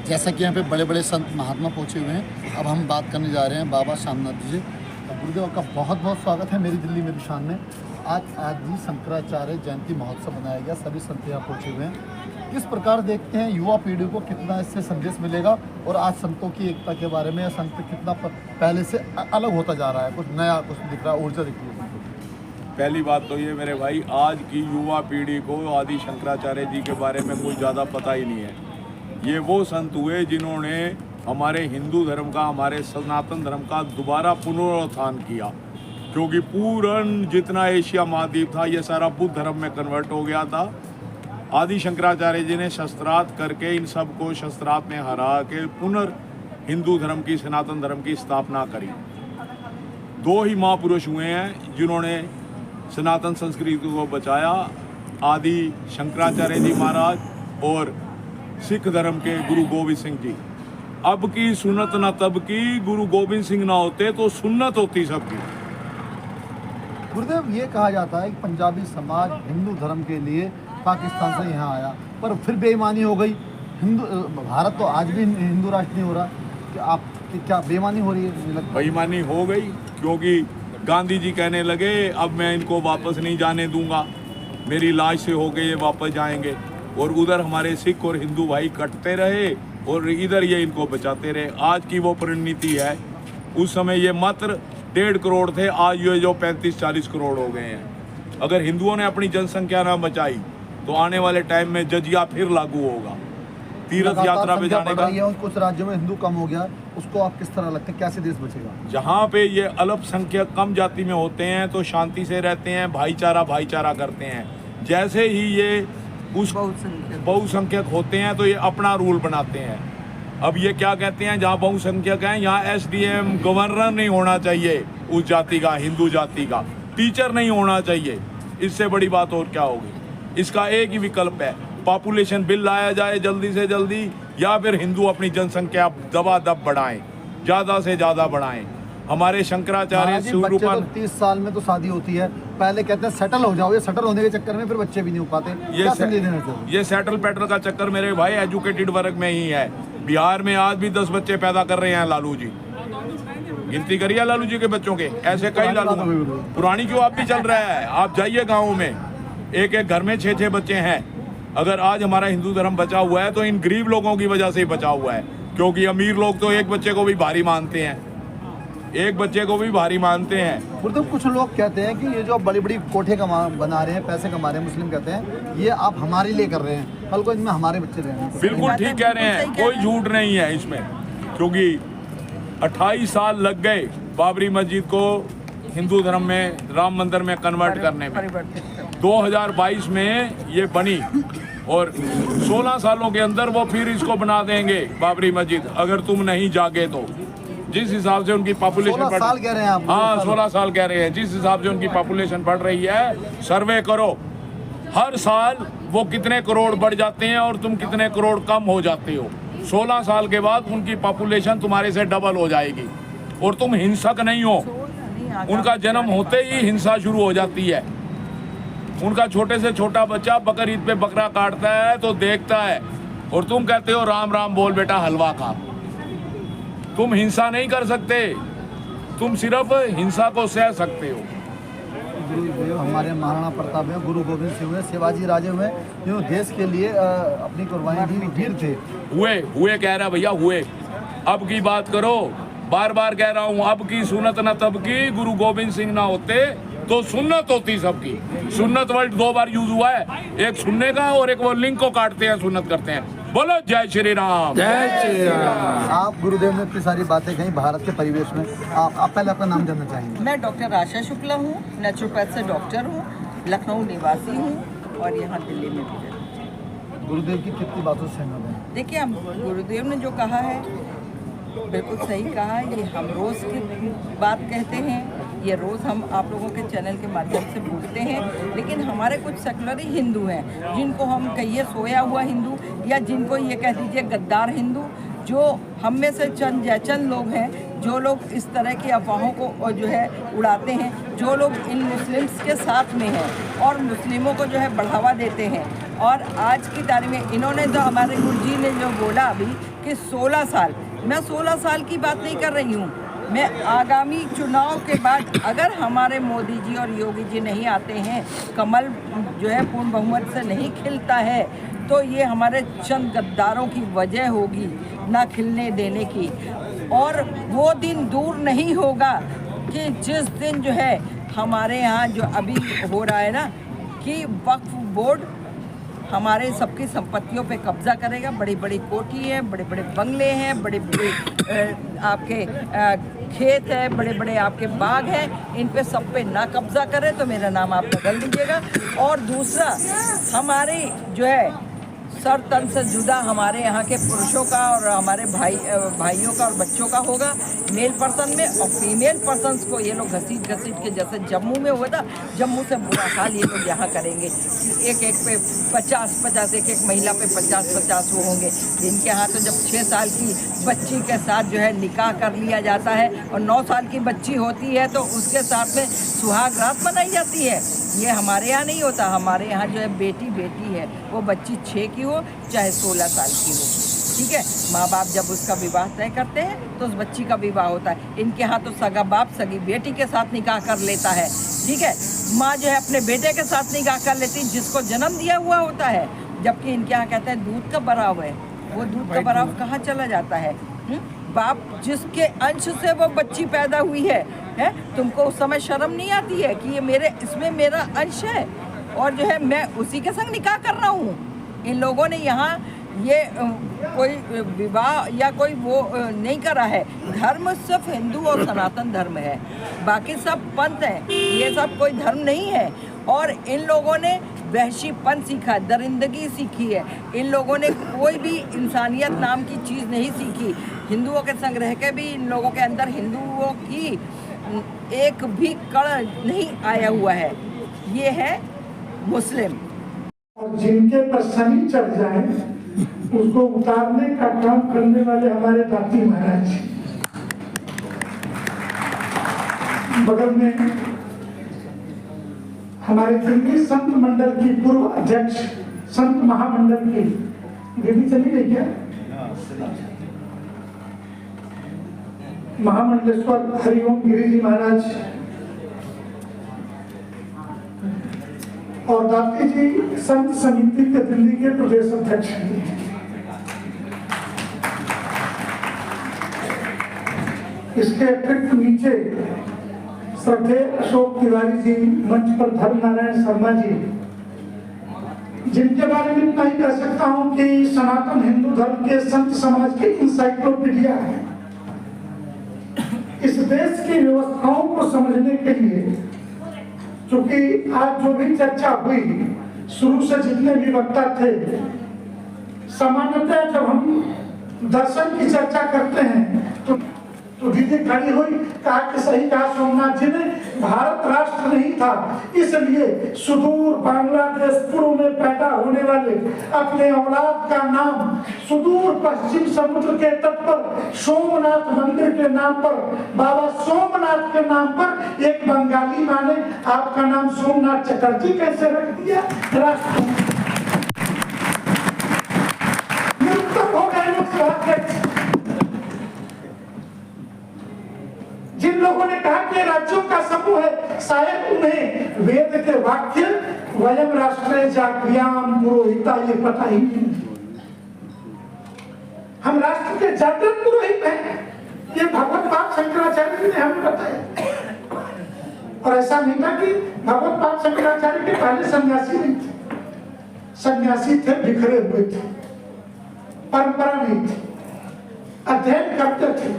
जैसा कि यहाँ पे बड़े बड़े संत महात्मा पहुँचे हुए हैं, अब हम बात करने जा रहे हैं बाबा श्यामनाथ जी। गुरुदेव का बहुत बहुत स्वागत है मेरी दिल्ली मेरी शान में। आज आदि शंकराचार्य जयंती महोत्सव मनाया गया, सभी संत यहाँ पहुँचे हुए हैं। किस प्रकार देखते हैं युवा पीढ़ी को कितना इससे संदेश मिलेगा, और आज संतों की एकता के बारे में संत कितना पहले से अलग होता जा रहा है, कुछ नया कुछ दिख रहा है, ऊर्जा दिख रही है? पहली बात तो ये मेरे भाई, आज की युवा पीढ़ी को आदि शंकराचार्य जी के बारे में कुछ ज़्यादा पता ही नहीं है। ये वो संत हुए जिन्होंने हमारे हिंदू धर्म का, हमारे सनातन धर्म का दोबारा पुनरुत्थान किया, क्योंकि पूर्ण जितना एशिया महाद्वीप था ये सारा बुद्ध धर्म में कन्वर्ट हो गया था। आदि शंकराचार्य जी ने शस्त्रार्थ करके इन सब को शस्त्रार्थ में हरा के हिंदू धर्म की, सनातन धर्म की स्थापना करी। दो ही महापुरुष हुए हैं जिन्होंने सनातन संस्कृति को बचाया, आदि शंकराचार्य जी महाराज और सिख धर्म के गुरु गोविंद सिंह जी। अब की सुन्नत न तब की, गुरु गोविंद सिंह ना होते तो सुन्नत होती सबकी। गुरुदेव, ये कहा जाता है कि पंजाबी समाज हिंदू धर्म के लिए पाकिस्तान से यहाँ आया, पर फिर बेईमानी हो गई। भारत तो आज भी हिंदू राष्ट्र नहीं हो रहा, कि आप क्या बेईमानी हो रही है? बेईमानी हो गई क्योंकि गांधी जी कहने लगे अब मैं इनको वापस नहीं जाने दूंगा, मेरी लाश से होके ये वापस जाएंगे, और उधर हमारे सिख और हिंदू भाई कटते रहे और इधर ये इनको बचाते रहे। आज की वो परिणति है, उस समय ये मात्र 1.5 करोड़ थे, आज ये जो 35-40 करोड़ हो गए हैं। अगर हिंदुओं ने अपनी जनसंख्या ना बचाई तो आने वाले टाइम में जजिया फिर लागू होगा, तीर्थ यात्रा पे जाने का। कुछ राज्यों में हिंदू कम हो गया, उसको आप किस तरह लगते हैं, कैसे देश बचेगा? जहाँ पे ये अल्पसंख्यक कम जाति में होते हैं तो शांति से रहते हैं, भाईचारा करते हैं। जैसे ही ये उस बहुसंख्यक होते हैं तो ये अपना रूल बनाते हैं। अब ये क्या कहते हैं, जहाँ बहुसंख्यक हैं यहाँ SDM गवर्नर नहीं होना चाहिए उस जाति का, हिंदू जाति का टीचर नहीं होना चाहिए। इससे बड़ी बात और क्या होगी? इसका एक ही विकल्प है, पॉपुलेशन बिल लाया जाए जल्दी से जल्दी, या फिर हिंदू अपनी जनसंख्या दबादब बढ़ाएं, ज़्यादा से ज़्यादा बढ़ाएं। हमारे शंकराचार्य स्वरूपा 30 साल में तो शादी होती है, पहले कहते हैं सेटल हो जाओ, ये सेटल होने के चक्कर में फिर बच्चे भी नहीं हो पाते। ये सेटल पैटल का चक्कर मेरे भाई एजुकेटेड वर्ग में ही है। बिहार में आज भी 10 बच्चे पैदा कर रहे हैं लालू जी, गिनती करिए लालू जी के बच्चों के, ऐसे कई लालू। पुरानी क्यों आप भी चल रहा है, आप जाइए गाँव में, एक एक घर में 6-6 बच्चे हैं। अगर आज हमारा हिंदू धर्म बचा हुआ है तो इन गरीब लोगों की वजह से ही बचा हुआ है, क्योंकि अमीर लोग तो एक बच्चे को भी भारी मानते हैं, एक बच्चे को भी भारी मानते हैं। तो कुछ लोग कहते हैं कि ये जो बड़ी बड़ी कोठे बना रहे हैं, पैसे कमा रहे हैं, मुस्लिम कहते हैं ये आप हमारे लिए कर रहे हैं, कल को इनमें हमारे बच्चे रहे हैं। बिल्कुल ठीक कह रहे हैं, कोई झूठ नहीं है इसमें, क्योंकि 28 साल लग गए बाबरी मस्जिद को हिंदू धर्म में, राम मंदिर में कन्वर्ट करने में। 2022 में ये बनी और 16 सालों के अंदर वो फिर इसको बना देंगे बाबरी मस्जिद, अगर तुम नहीं जागे तो। जिस हिसाब से उनकी पॉपुलेशन 16 साल कह रहे हैं आप? हाँ 16 साल कह रहे हैं। जिस हिसाब से उनकी पॉपुलेशन बढ़ रही है, सर्वे करो, हर साल वो कितने करोड़ बढ़ जाते हैं और तुम कितने करोड़ कम हो जाते हो। 16 साल के बाद उनकी पॉपुलेशन तुम्हारे से डबल हो जाएगी, और तुम हिंसक नहीं हो। उनका जन्म होते ही हिंसा शुरू हो जाती है। उनका छोटे से छोटा बच्चा बकर ईद पे बकरा काटता है तो देखता है, और तुम कहते हो राम राम बोल बेटा हलवा खा। तुम हिंसा नहीं कर सकते, तुम सिर्फ हिंसा को सह सकते हो। गुरुदेव हमारे महाराणा प्रताप हैं, गुरु गोविंद सिंह हुए, शिवाजी राजे हुए, जो देश के लिए अपनी कुर्बानी दी, वीर थे। हुए कह रहा भैया, हुए। अब की बात करो, बार बार कह रहा हूँ, अब की सुन्नत न तब की, गुरु गोविंद सिंह ना होते तो सुन्नत होती सबकी। सुन्नत वर्ड 2 बार यूज हुआ है, एक सुनने का और एक वो लिंग को काटते हैं, सुन्नत करते हैं। बोलो जय श्री राम। जय श्री राम। आप गुरुदेव ने इतनी सारी बातें कही भारत के परिवेश में, आप पहले अपना नाम जानना चाहेंगे? मैं डॉक्टर आशा शुक्ला हूँ, नेचुरोपैथ से डॉक्टर हूँ, लखनऊ निवासी हूँ और यहाँ दिल्ली में भी रहती हूँ। गुरुदेव की कितनी बातों से सहमत हैं? देखिए, हम गुरुदेव ने जो कहा है बिल्कुल सही कहा है। ये हम रोज़ की बात कहते हैं, ये रोज़ हम आप लोगों के चैनल के माध्यम से बोलते हैं, लेकिन हमारे कुछ सेकुलर हिंदू हैं जिनको हम कहिए सोया हुआ हिंदू, या जिनको ये कह दीजिए गद्दार हिंदू, जो हम में से चंद लोग हैं जो लोग इस तरह की अफवाहों को जो है उड़ाते हैं, जो लोग इन मुस्लिम्स के साथ में हैं और मुस्लिमों को जो है बढ़ावा देते हैं। और आज की तारीख में इन्होंने जो हमारे गुरुजी ने जो बोला अभी कि 16 साल, मैं 16 साल की बात नहीं कर रही हूँ, मैं आगामी चुनाव के बाद अगर हमारे मोदी जी और योगी जी नहीं आते हैं, कमल जो है पूर्ण बहुमत से नहीं खिलता है, तो ये हमारे चंद गद्दारों की वजह होगी ना खिलने देने की। और वो दिन दूर नहीं होगा कि जिस दिन जो है हमारे यहाँ जो अभी हो रहा है ना कि वक्फ बोर्ड हमारे सबकी संपत्तियों पे कब्जा करेगा। बड़ी बड़ी कोठी है, बड़े बड़े बंगले हैं, बड़े बड़े आपके खेत है, बड़े बड़े आपके बाग हैं, इन पे सब पे ना कब्जा करे तो मेरा नाम आप बदल दीजिएगा। और दूसरा, हमारे जो है सर तन से जुदा हमारे यहाँ के पुरुषों का और हमारे भाइयों का और बच्चों का होगा मेल पर्सन में, और फीमेल पर्सन्स को ये लोग घसीट के जैसे जम्मू में हुआ था, जम्मू से बुरा हाल ये लोग यहाँ करेंगे कि एक पे 50 एक महिला पे 50 वो होंगे। इनके यहाँ तो जब 6 साल की बच्ची के साथ जो है निकाह कर लिया जाता है और 9 साल की बच्ची होती है तो उसके साथ में सुहाग रात मनाई जाती है। ये हमारे यहाँ नहीं होता। हमारे यहाँ जो है बेटी है, वो बच्ची 6 की हो चाहे 16 साल की हो, ठीक है। माँ बाप जब उसका विवाह तय करते हैं तो उस बच्ची का विवाह होता है। इनके यहाँ तो सगा बाप सगी बेटी के साथ निकाह कर लेता है, ठीक है। माँ जो है अपने बेटे के साथ निकाह कर लेती जिसको जन्म दिया हुआ होता है, जबकि इनके यहाँ कहते हैं दूध का बराव है, वो दूध का बराव कहाँ चला जाता है? बाप जिसके अंश से वो बच्ची पैदा हुई है, तुमको उस समय शर्म नहीं आती है कि ये इसमें मेरा अंश है और जो है मैं उसी के संग निकाह कर रहा हूँ। इन लोगों ने यहाँ ये कोई विवाह या कोई वो नहीं करा है। धर्म सिर्फ हिंदू और सनातन धर्म है, बाकी सब पंथ हैं, ये सब कोई धर्म नहीं है। और इन लोगों ने वहशीपन सीखा, दरिंदगी सीखी है। इन लोगों ने कोई भी इंसानियत नाम की चीज़ नहीं सीखी। हिंदुओं के संग रह के भी इन लोगों के अंदर हिंदुओं की एक भी कण नहीं आया हुआ है। ये है मुस्लिम। और जिनके पर शनि चढ़ जाए उसको उतारने का काम करने वाले हमारे दाती महाराज। बगल में हमारे दिल्ली संत मंडल की पूर्व अध्यक्ष, संत महामंडल की दीदी चली गई क्या? महामंडलेश्वर हरिओम गिरी जी महाराज और दाती जी संत समिति के दिल्ली के प्रदेश अध्यक्ष हैं। इसके अतिरिक्त नीचे श्रद्धेय अशोक तिवारी जी, मंच पर धर्म नारायण शर्मा जी, जिनके बारे में इतना ही कह सकता हूं कि सनातन हिंदू धर्म के संत समाज के इंसाइक्लोपीडिया है। इस देश की व्यवस्थाओं को समझने के लिए, क्योंकि आज जो भी चर्चा हुई, शुरू से जितने भी वक्ता थे, सामान्यतः जब हम दर्शन की चर्चा करते हैं तो दीदी खड़ी हुई, कहा कि सही कहा सोमनाथ जी ने, भारत राष्ट्र नहीं था, इसलिए सुदूर बांग्लादेश पूर्व में पैदा होने वाले अपने औलाद का नाम सुदूर पश्चिम समुद्र के तट पर सोमनाथ मंदिर के नाम पर, बाबा सोमनाथ के नाम पर एक बंगाली माँ ने आपका नाम सोमनाथ चटर्जी कैसे रख दिया? राष्ट्र हो गए। जिन लोगों ने कहा कि राज्यों का समूह है, शायद उन्हें वेद के वाक्य वयम राष्ट्रे जागृयाम पुरोहिता ये पता ही नहीं। हम राष्ट्र के जागृत पुरोहित हैं, ये भगवत पाद शंकराचार्य जी ने हमें बताया। और ऐसा नहीं था कि भगवत पाद शंकराचार्य के पहले सन्यासी नहीं थे, सन्यासी थे, बिखरे हुए थे, परंपरा नहीं थी, अध्ययन करते थे,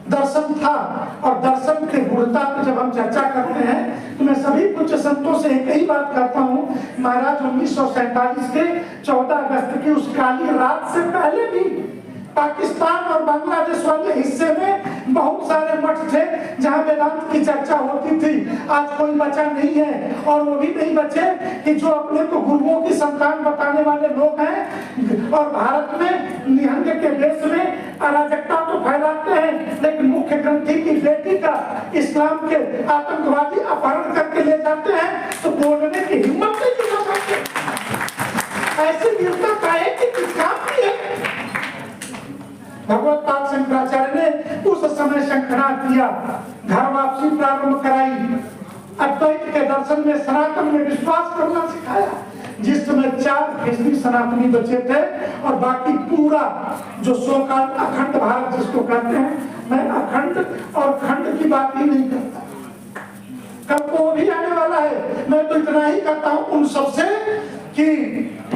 दर्शन था। और दर्शन के गुणता पर जब हम चर्चा करते हैं तो मैं सभी कुछ संतों से एक ही बात कहता हूं, महाराज 1947 के 14 अगस्त की उस काली रात से पहले भी पाकिस्तान और बांग्लादेश वाले हिस्से में बहुत सारे मठ थे जहां वेदांत की चर्चा होती थी। आज कोई बचा नहीं है, और वो भी नहीं बचे कि जो अपने को गुरुओं की संतान बताने वाले लोग हैं और भारत में निहंग के देश में अराजकता तो फैलाते हैं, लेकिन मुख्य ग्रंथी की बेटी का इस्लाम के आतंकवादी अपहरण करके ले जाते हैं तो बोलने की हिम्मत नहीं कर सकते। ऐसी वीरता काहे की किस काम की है? समय शंखनाद किया, घर वापसी प्रारंभ कराई, अद्वैत के दर्शन में सनातन में विश्वास करना सिखाया। जिस समय 4% सनातनी बचे थे और बाकी पूरा जो सोकाल अखंड भारत जिसको कहते हैं, मैं अखंड और खंड की बात ही नहीं करता, कब वो भी आने वाला है। मैं तो इतना ही कहता हूँ उन सबसे कि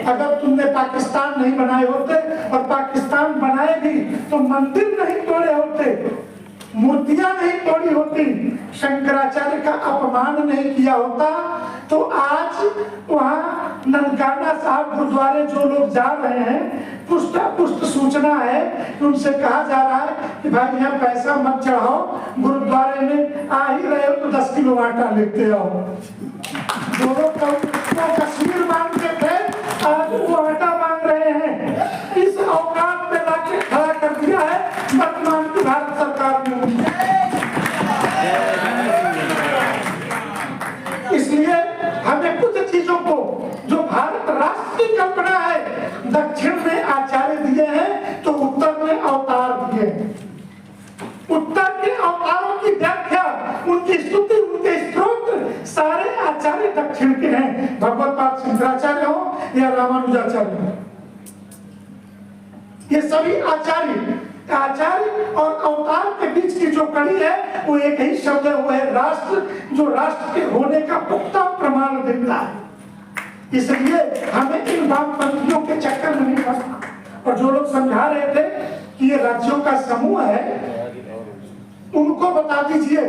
अगर तुमने पाकिस्तान नहीं बनाए होते और पाकिस्तान बनाए भी तो मंदिर नहीं तोड़े होते, मूर्तियां नहीं तोड़ी होती, शंकराचार्य का अपमान नहीं किया होता, तो आज वहाँ ननकाना साहब गुरुद्वारे जो लोग जा रहे हैं, पुष्ट सूचना है कि उनसे कहा जा रहा है कि भाई यहाँ पैसा मत चढ़ाओ, गुरुद्वारे में आ ही रहे हो तो 10 किलो आटा लेते आओ। जो लोग कश्मीर मांगते थे आज वो आटा मांग रहे हैं। इस औकात पे लाके खड़ा कर दिया है वर्तमान की भारत सरकार ने। इसलिए हमें कुछ चीजों को जो भारत राष्ट्र की कल्पना है, दक्षिण में आचार्य दिए हैं तो उत्तर में अवतार दिए हैं। उत्तर के अवतारों की व्याख्या, उनकी स्तुति, उनके स्त्रोत्र सारे आचार्य दक्षिण के हैं, भगवत्पाद शंकराचार्य हो या रामानुजाचार्य हो। ये सभी आचार्य और अवतार के बीच की जो कड़ी है वो एक ही शब्द है, वो है राष्ट्र, जो राष्ट्र के होने का पुख्ता प्रमाण देता है। इसलिए हमें इन वामपंथियों के चक्कर में नहीं फंसना। और जो लोग समझा रहे थे कि ये राज्यों का समूह है, उनको बता दीजिए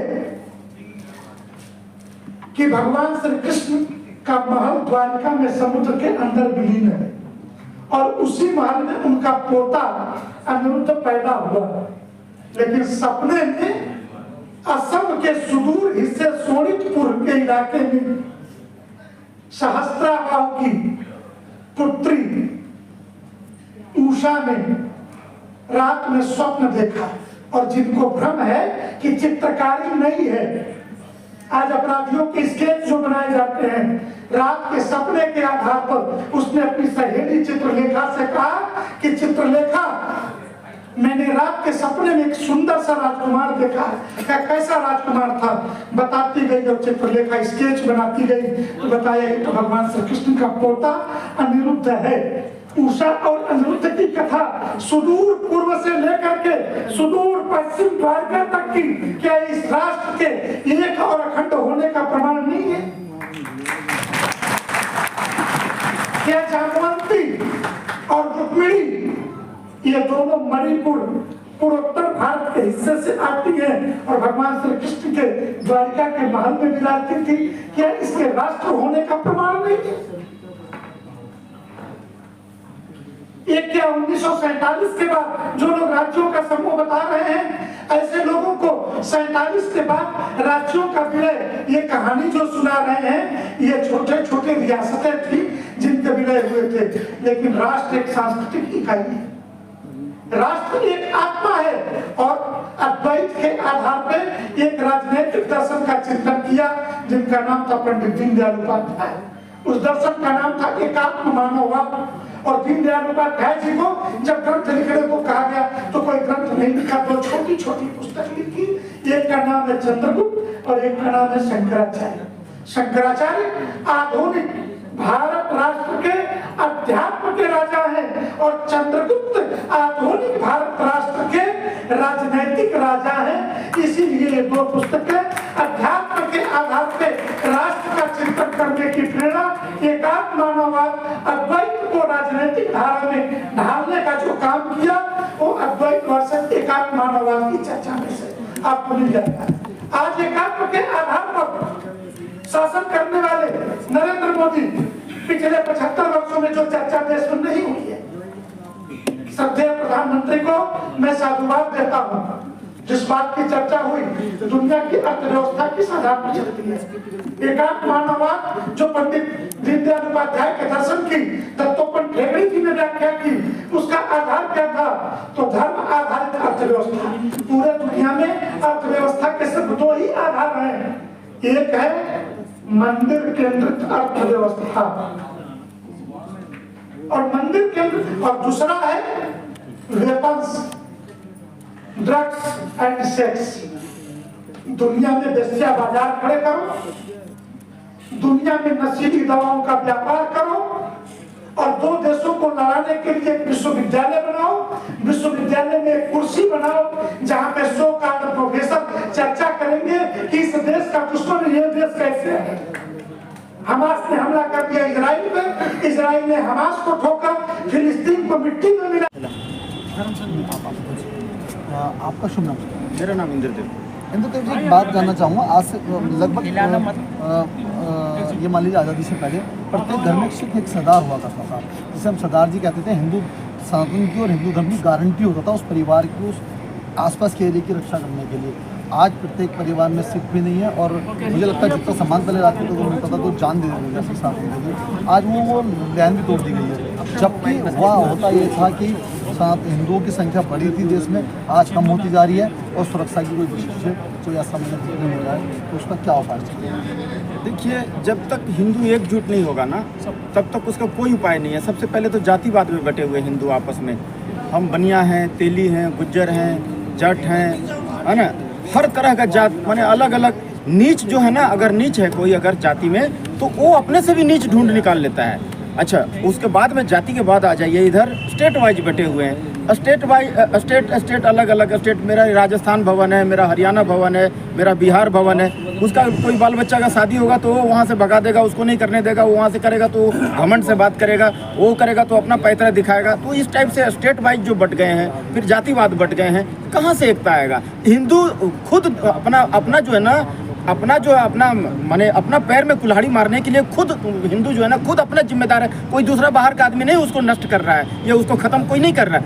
कि भगवान श्री कृष्ण का महल द्वारका में समुद्र के अंदर विलीन है और उसी महल में उनका पोता अनिरुद्ध पैदा हुआ। लेकिन सपने में असम के सुदूर हिस्से सोनितपुर के इलाके में सहस्त्राबाहु की पुत्री उषा ने रात में स्वप्न देखा। और जिनको भ्रम है कि चित्रकारी नहीं है, आज अपराधियों के स्केच जो बनाए जाते हैं, रात के सपने के आधार पर उसने अपनी सहेली चित्रलेखा से कहा कि चित्रलेखा, मैंने रात के सपने में एक सुंदर सा राजकुमार देखा। क्या कैसा राजकुमार था? बताती गई और चित्रलेखा स्केच बनाती गई तो बताया तो भगवान श्री कृष्ण का पोता अनिरुद्ध है। उषा और अनिरुद्ध की कथा सुदूर पूर्व से लेकर के सुदूर पश्चिम द्वारका तक की क्या इस राष्ट्र के एक और अखंड होने का प्रमाण नहीं है? क्या जामवंती और रुक्मिणी ये दोनों मणिपुर पूर्वोत्तर भारत के हिस्से से आती है और भगवान श्री कृष्ण के द्वारिका के महल में विराजती थी? क्या इसके राष्ट्र होने का प्रमाण नहीं है? एक क्या 1947 के बाद जो लोग राज्यों का समूह बता रहे हैं, ऐसे लोगों को 47 के बाद राज्यों का विलय, ये कहानी जो सुना रहे हैं, ये छोटे छोटे रियासतें थी जिनके विलय हुए थे। लेकिन राष्ट्र एक सांस्कृतिक इकाई है, राष्ट्र एक आत्मा है। और अद्वैत के आधार पर एक राजनीतिक दर्शन का चिंतन किया जिनका नाम था पंडित दीनदयाल उपाध्याय। उस दर्शन का नाम था एकात्म मानववाद। और दीनदयाल उपाध्याय जी को जब ग्रंथ लिखने को कहा गया तो कोई ग्रंथ नहीं लिखा, तो छोटी छोटी पुस्तक लिखी। एक का नाम है चंद्रगुप्त और एक का नाम है शंकराचार्य। शंकराचार्य आधुनिक भारत राष्ट्र के अध्यात्म के राजा हैं और चंद्रगुप्त आधुनिक भारत राष्ट्र के राजनैतिक राजा हैं। इसीलिए दो पुस्तकें अध्यात्म के आधार पर राष्ट्र का चिंतन करने की प्रेरणा, एकात्म मानववाद, अद्वैत को राजनीतिक धारा में ढालने का जो काम किया वो अद्वैत वर्सेस एकात्म मानववाद की चर्चा में से आपको मिल जाएगा। आज एकात्म के आधार पर शासन करने वाले नरेंद्र मोदी पिछले 75 वर्षों में जो चर्चा देश में नहीं हुई है, श्रद्धेय प्रधानमंत्री को मैं साधुवाद देता हूँ। जिस बात की चर्चा हुई, दुनिया की अर्थव्यवस्था किस आधार पर चलती है? एकात्म मानववाद जो पंडित दीनदयाल उपाध्याय के दर्शन की दत्तोपंत ठेंगड़ी जी ने व्याख्या की, उसका आधार क्या था? तो धर्म आधारित अर्थव्यवस्था। पूरे दुनिया में अर्थव्यवस्था के सिर्फ दो ही आधार हैं, एक है मंदिर केंद्रित अर्थव्यवस्था और मंदिर केंद्रित, और दूसरा है वेपन्स ड्रग्स एंड सेक्स। दुनिया में वेश्या बाजार खड़े करो, दुनिया में नशीली दवाओं का व्यापार करो, और दो देशों को लड़ाने के लिए एक विश्वविद्यालय बनाओ, विश्वविद्यालय में एक कुर्सी बनाओ जहां पे 100 का प्रोफेसर चर्चा करेंगे कि इस देश का दुश्मन ये देश कैसे है। हमास ने हमला कर दिया इजराइल में, इजराइल ने हमास को ठोकर फिलिस्तीन को मिट्टी में मिला। आपका शुभ नाम? मेरा नाम इंद्रदेव। इंद्रदेव जी, एक बात जानना चाहूँगा। आज से लगभग ये मान लीजिए आज़ादी से पहले प्रत्येक धर्म में सिर्फ एक सरदार हुआ करता था, जिसे हम सरदार जी कहते थे। हिंदू सनातन की और हिंदू धर्म की गारंटी होता था उस परिवार की, उस आसपास के एरिया की रक्षा करने के लिए। आज प्रत्येक परिवार में सिख भी नहीं है, और मुझे लगता है जितना सम्मान पहले रात को मिलता था तो जान दे देते थे अपने साथ के लिए। आज वो लाइन भी तोड़ दी गई है, जबकि वह होता ये था कि हिंदुओं की संख्या बढ़ी थी देश में, आज कम होती जा रही है, और सुरक्षा की कोई दृष्टि से कोई ऐसा मुझे नहीं हो रहा है, तो उसका क्या उपाय चाहिए? देखिए, जब तक हिंदू एकजुट नहीं होगा ना, तब तक उसका कोई उपाय नहीं है। सबसे पहले तो जातिवाद में बटे हुए हिंदू आपस में, हम बनिया हैं, तेली हैं, गुज्जर हैं, जट हैं, है ना, हर तरह का जात, माने अलग अलग नीच जो है ना, अगर नीच है कोई अगर जाति में, तो वो अपने से भी नीच ढूंढ निकाल लेता है। अच्छा, उसके बाद में जाति के बाद आ जाइए, इधर स्टेट वाइज बटे हुए हैं। स्टेट वाइज स्टेट अलग अलग स्टेट, मेरा राजस्थान भवन है, मेरा हरियाणा भवन है, मेरा बिहार भवन है। उसका कोई बाल बच्चा का शादी होगा तो वो वहाँ से भगा देगा, उसको नहीं करने देगा। वो वहाँ से करेगा तो घमंड से बात करेगा, वो करेगा तो अपना पैतरा दिखाएगा। तो इस टाइप से स्टेट वाइज जो बट गए हैं, फिर जातिवाद बट गए हैं, कहाँ से एकता आएगा? हिंदू खुद अपना जो है ना, अपना माने अपना पैर में कुल्हाड़ी मारने के लिए खुद हिंदू जो है ना, खुद अपना जिम्मेदार है। कोई दूसरा बाहर का आदमी नहीं उसको नष्ट कर रहा है, या उसको खत्म कोई नहीं कर रहा है,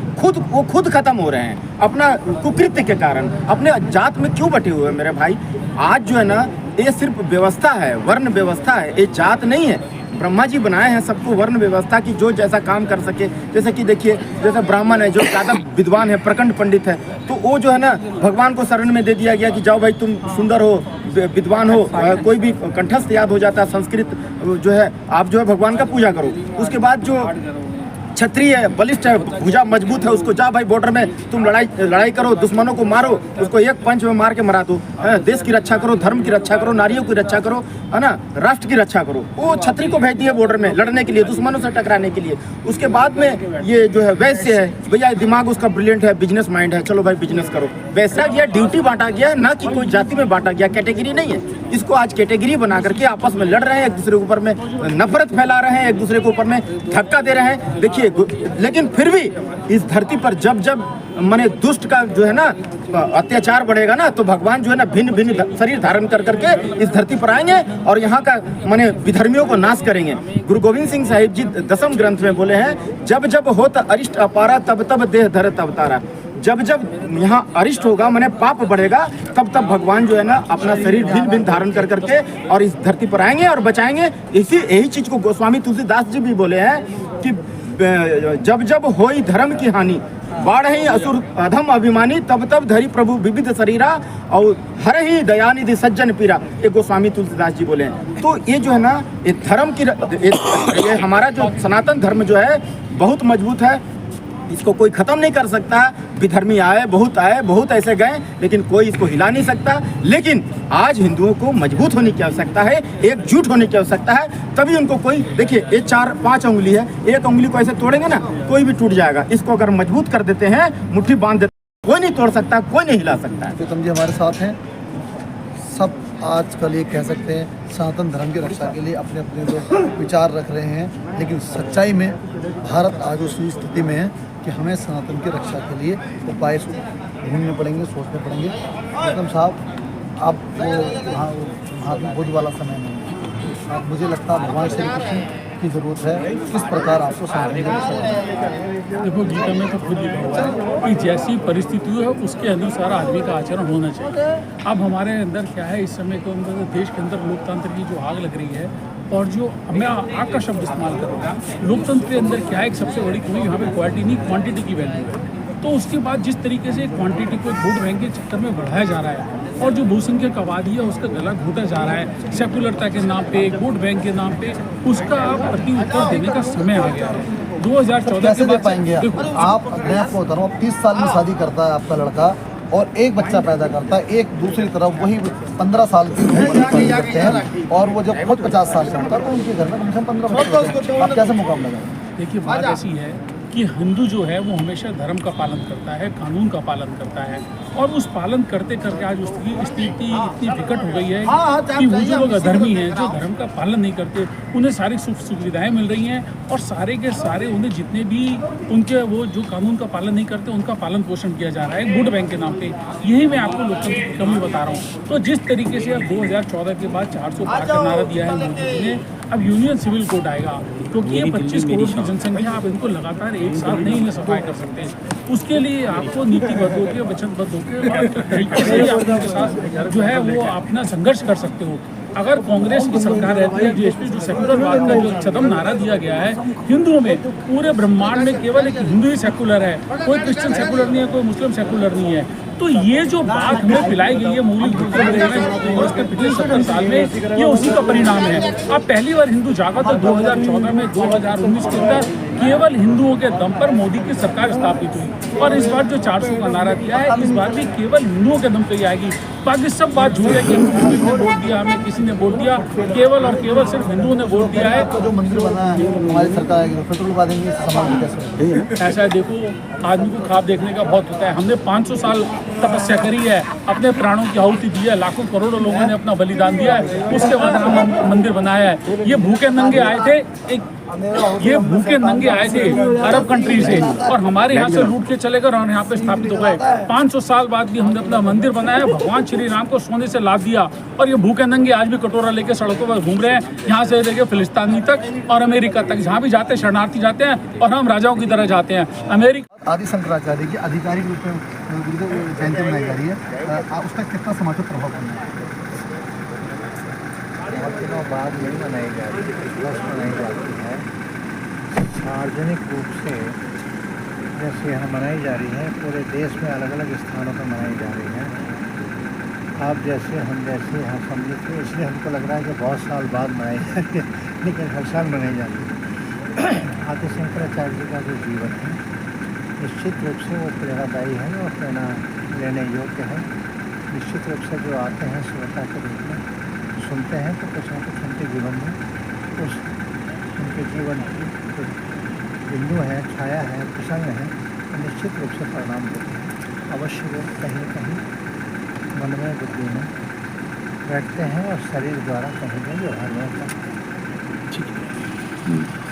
वो खुद खत्म हो रहे हैं अपना कुकृत्य के कारण। अपने जात में क्यों बटे हुए हैं मेरे भाई? आज जो है ना, ये सिर्फ व्यवस्था है, वर्ण व्यवस्था है, ये जात नहीं है। ब्रह्मा जी बनाए हैं सबको वर्ण व्यवस्था की, जो जैसा काम कर सके। जैसे कि देखिए, जैसे ब्राह्मण है जो ज़्यादा विद्वान है, प्रखंड पंडित है, तो वो जो है ना, भगवान को शरण में दे दिया गया कि जाओ भाई, तुम सुंदर हो, विद्वान हो, कोई भी कंठस्थ याद हो जाता है, संस्कृत जो है, आप जो है भगवान का पूजा करो। उसके बाद जो क्षत्रिय है, बलिष्ठ है, भुजा मजबूत है, उसको जा भाई बॉर्डर में तुम लड़ाई करो, दुश्मनों को मारो, उसको एक पंच में मार के मरा दो। देश की रक्षा करो, धर्म की रक्षा करो, नारियों की रक्षा करो, है ना, राष्ट्र की रक्षा करो। वो क्षत्रिय को भेज दिए बॉर्डर में लड़ने के लिए, दुश्मनों से टकराने के लिए। उसके बाद में ये जो है वैश्य है, भैया दिमाग उसका ब्रिलियंट है, बिजनेस माइंड है, चलो भाई बिजनेस करो। वैसा गया, ड्यूटी बांटा गया, ना कि कोई जाति में बांटा गया, कैटेगरी नहीं है। इसको आज कैटेगरी बना करके आपस में लड़ रहे हैं, एक दूसरे के ऊपर में नफरत फैला रहे हैं, एक दूसरे के ऊपर में धक्का दे रहे हैं। देखिए, लेकिन फिर भी इस धरती पर जब माने दुष्ट का जो है ना अत्याचार बढ़ेगा ना, तो भगवान जो है ना भिन्न भिन्न शरीर धारण कर करके इस धरती पर आएंगे और यहाँ का माने विधर्मियों को नाश करेंगे। गुरु गोविंद सिंह साहिब जी दसम ग्रंथ में बोले हैं, जब जब होत अरिष्ट अपारा, तब तब देह धरत अवतारा। जब जब यहाँ अरिष्ट होगा, माने पाप बढ़ेगा, तब तब भगवान जो है ना अपना शरीर भिन्न भिन्न धारण कर करके और इस धरती पर आएंगे और बचाएंगे। यही चीज को गोस्वामी तुलसीदास जी भी बोले हैं कि जब जब होई धर्म की हानि, बाढ़ ही असुर अधम अभिमानी, तब तब धरी प्रभु विविध शरीरा, और हर ही दयानिधि सज्जन पीरा। ये गोस्वामी तुलसीदास जी बोले हैं। तो ये जो है ना, ये धर्म की ये हमारा जो सनातन धर्म जो है बहुत मजबूत है, इसको कोई खत्म नहीं कर सकता। विधर्मी आए, बहुत ऐसे गए, लेकिन कोई इसको हिला नहीं सकता। लेकिन आज हिंदुओं को मजबूत होने की आवश्यकता है, एकजुट होने की आवश्यकता है, तभी उनको कोई, देखिए ये 4-5 उंगली है, एक उंगली को ऐसे तोड़ेंगे ना, कोई भी टूट जाएगा। इसको अगर मजबूत कर देते हैं, मुट्ठी बांध देते हैं, कोई नहीं तोड़ सकता, कोई नहीं हिला सकता है। प्रीतम जी हमारे साथ हैं। सब आजकल ये कह सकते हैं सनातन धर्म की रक्षा के लिए अपने अपने जो विचार रख रहे हैं, लेकिन सच्चाई में भारत आज उस स्थिति में है कि हमें सनातन की रक्षा के लिए उपाय ढूंढने पड़ेंगे, सोचने पड़ेंगे। प्रीतम साहब, आप महात्मा बुद्ध वाला समय नहीं है, आप मुझे लगता है भगवान श्री कृष्ण की ज़रूरत है। किस प्रकार आपको सनातन की रक्षा? देखो, गीता में तो खुद लिखा हुआ है कि जैसी परिस्थिति है उसके अनुसार आदमी का आचरण होना चाहिए। अब हमारे अंदर क्या है, इस समय के अंदर देश के अंदर लोकतंत्र की जो आग लग रही है, और जो मैं आग का शब्द इस्तेमाल करूँगा, लोकतंत्र के अंदर क्या है, एक सबसे बड़ी कमी यहाँ पे क्वालिटी नहीं क्वांटिटी की वैल्यू है। तो उसके बाद जिस तरीके से क्वांटिटी को वोट बैंक के चक्कर में बढ़ाया जा रहा है, और जो बहुसंख्यक आबादी है उसका गला घोटा जा रहा है सेकुलरता के नाम पे, वोट बैंक के नाम पे, उसका प्रति उत्तर देने का समय आ गया है। 2014 कैसे दे पाएंगे आप? मैं आपको बता रहा हूँ, 30 साल में शादी करता है आपका लड़का, और एक बच्चा पैदा करता है, एक दूसरी तरफ वही 15 साल की उम्र पैदा करते हैं, और वो जब खुद 50 साल का होता है तो उनके घर में कम से कम 15 बच्चे होते हैं। आप कैसे मुकाबला करें? देखिए, बात ऐसी है कि हिंदू जो है वो हमेशा धर्म का पालन करता है, कानून का पालन करता है, और उस पालन करते करके आज उसकी स्थिति इतनी विकट हो गई है कि वो जो लोग अधर्मी हैं, जो धर्म का पालन नहीं करते, उन्हें सारी सुख सुविधाएं मिल रही हैं, और सारे के सारे उन्हें जितने भी उनके वो जो कानून का पालन नहीं करते उनका पालन पोषण किया जा रहा है वोट बैंक के नाम पे। यही मैं आपको लोकतंत्र की कमी बता रहा हूँ। तो जिस तरीके से अब 2014 के बाद 405 का नारा दिया है मोदी जी ने, अब यूनियन सिविल कोड आएगा, क्योंकि ये 25 करोड़ की जनसंख्या, आप इनको लगातार एक साथ नहीं इन्हें सफाई कर सकते। उसके लिए आपको नीतिबद्ध होकर, वचनबद्ध होकर और तरीके से ही आप उनके साथ जो है वो अपना संघर्ष कर सकते हो। अगर कांग्रेस की सरकार रहती है, बीएसपी जो सेकुलरवाद का जो छदम नारा दिया गया है हिंदुओं में, पूरे ब्रह्मांड में केवल एक हिंदू ही सेकुलर है, कोई क्रिश्चियन सेकुलर नहीं है, कोई मुस्लिम सेकुलर नहीं है। तो ये जो बात हमें पिलाई गई है मौलिक रूप से कांग्रेस के पिछले 70 साल में, ये उसी का परिणाम है। अब पहली बार हिंदू जागा तो 2014 में, 2019 के अंदर केवल हिंदुओं के दम पर मोदी की सरकार स्थापित हुई, और इस बार जो 400 का नारा दिया है, इस बार भी केवल हिंदुओं के दम पर ही आएगी। बाकी सब बात झूठ है कि किसी ने वोट दिया, हमें किसी ने वोट दिया, केवल और केवल सिर्फ हिंदुओं ने वोट दिया है। तो जो मंदिर बना है हमारी सरकार आएगी, फिर लगा देंगे, समाज कैसे? ऐसा है, देखो आदमी को ख्वाब देखने का बहुत होता है। हमने 500 साल तपस्या करी है, अपने प्राणों की आहुति दी है, लाखों करोड़ों लोगों ने अपना बलिदान दिया है, उसके बाद हम मंदिर बनाया है। ये भूखे नंगे आए थे, ये भूखे नंगे आए थे अरब कंट्री से, और हमारे यहाँ से लूट के चले गए और यहाँ पे स्थापित हो गए। 500 साल बाद भी हमने अपना मंदिर बनाया, भगवान श्री राम को सोने से लाद दिया, और ये भूखे नंगे आज भी कटोरा लेके सड़कों पर घूम रहे हैं, यहाँ से लेके फिलिस्तीनी तक और अमेरिका तक, जहाँ भी जाते हैं शरणार्थी जाते हैं, और हम राजाओं की तरह जाते हैं अमेरिका। आदि शंकराचार्य की आधिकारिक रूप में जयंती मनाई जा रही है, उसका कितना समाजिक प्रभाव पड़ना है? बहुत दिनों बाद नहीं मनाई जा रही, इस वर्ष मनाई जाती है सार्वजनिक रूप से। जैसे यहाँ मनाई जा रही है, पूरे देश में अलग अलग स्थानों पर मनाई जा रही है। आप जैसे हम जैसे यहाँ सम्मिलित हुए, इसलिए हमको लग रहा है कि बहुत साल बाद मनाई जा रही है, लेकिन हर साल मनाई जाती है। आदि शंकराचार्य जी का जो जीवन है निश्चित रूप से वो प्रेरणादायी है और प्रेरणा लेने योग्य है। निश्चित रूप से जो आते हैं श्रोता के रूप में सुनते हैं तो कुछ न कुछ उनके जीवन में उस उनके जीवन की जो बिंदु है, छाया है, प्रसंग है, तो निश्चित रूप से परिणाम देते हैं। अवश्य वो कहीं कहीं मन में, बुद्धि में बैठते हैं और शरीर द्वारा कहीं व्यवहार में होता है। ठीक है।